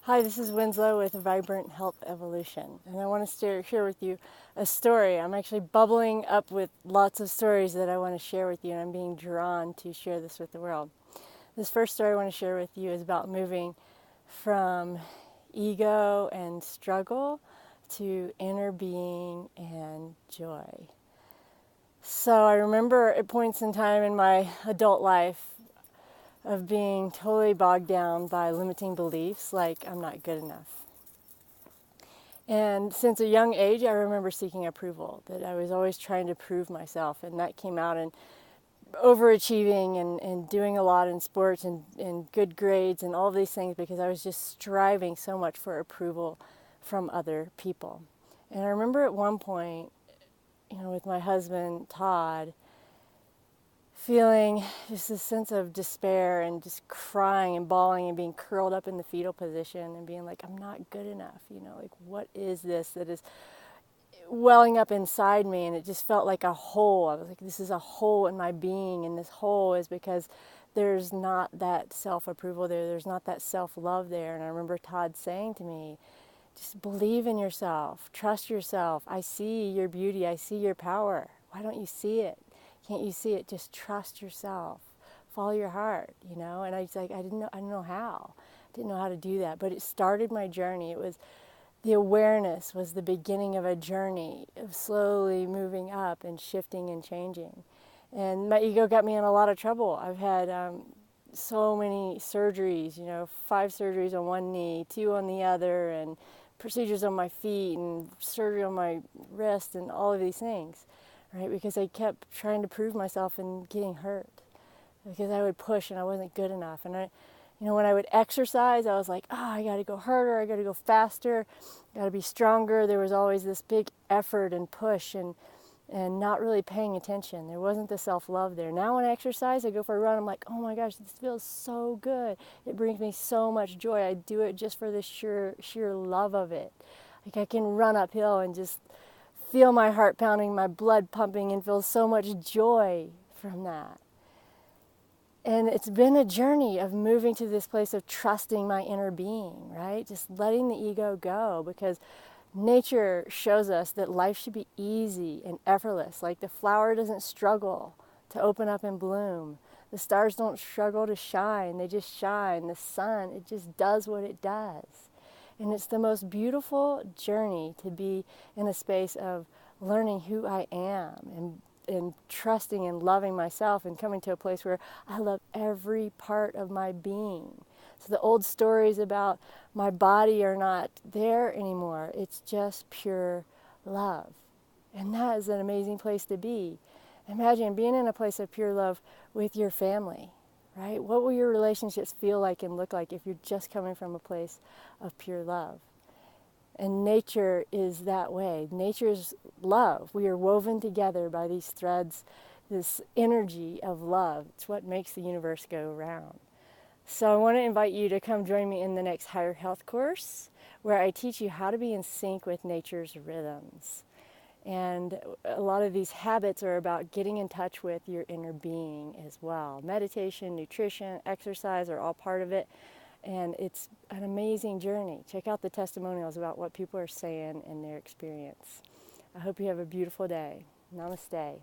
Hi, this is Winslow with Vibrant Health Evolution, and I want to share with you a story. I'm actually bubbling up with lots of stories that I want to share with you, and I'm being drawn to share this with the world. This first story I want to share with you is about moving from ego and struggle to inner being and joy. So I remember at points in time in my adult life of being totally bogged down by limiting beliefs like I'm not good enough. And since a young age, I remember seeking approval, that I was always trying to prove myself. And that came out in overachieving and doing a lot in sports and good grades and all of these things because I was just striving so much for approval from other people. And I remember at one point, with my husband, Todd, feeling just this sense of despair and just crying and bawling and being curled up in the fetal position and being like, I'm not good enough, like what is this that is welling up inside me? And it just felt like a hole. I was like, this is a hole in my being, and this hole is because there's not that self-approval there's not that self-love there. And I remember Todd saying to me, just believe in yourself, trust yourself. I see your beauty, I see your power. Why don't you see it? Can't you see it? Just trust yourself. Follow your heart, And I was like, I didn't know how. I didn't know how to do that. But it started my journey. It was the awareness was the beginning of a journey of slowly moving up and shifting and changing. And my ego got me in a lot of trouble. I've had so many surgeries, 5 surgeries on one knee, 2 on the other, and procedures on my feet and surgery on my wrist and all of these things. Right, because I kept trying to prove myself and getting hurt because I would push and I wasn't good enough. And when I would exercise, I was like, I got to go harder, I got to go faster, got to be stronger. There was always this big effort and push and not really paying attention. There wasn't the self-love there. Now when I exercise, I go for a run, I'm like, oh my gosh, this feels so good. It brings me so much joy. I do it just for the sheer love of it. Like I can run uphill and just feel my heart pounding, my blood pumping, and feel so much joy from that. And it's been a journey of moving to this place of trusting my inner being, right? Just letting the ego go, because nature shows us that life should be easy and effortless. Like the flower doesn't struggle to open up and bloom. The stars don't struggle to shine. They just shine. The sun, it just does what it does. And it's the most beautiful journey to be in a space of learning who I am and trusting and loving myself and coming to a place where I love every part of my being. So the old stories about my body are not there anymore. It's just pure love. And that is an amazing place to be. Imagine being in a place of pure love with your family, right? What will your relationships feel like and look like if you're just coming from a place of pure love? And nature is that way. Nature's love. We are woven together by these threads, this energy of love. It's what makes the universe go round. So I want to invite you to come join me in the next Higher Health course, where I teach you how to be in sync with nature's rhythms. And a lot of these habits are about getting in touch with your inner being as well. Meditation, nutrition, exercise are all part of it. And it's an amazing journey. Check out the testimonials about what people are saying in their experience. I hope you have a beautiful day. Namaste.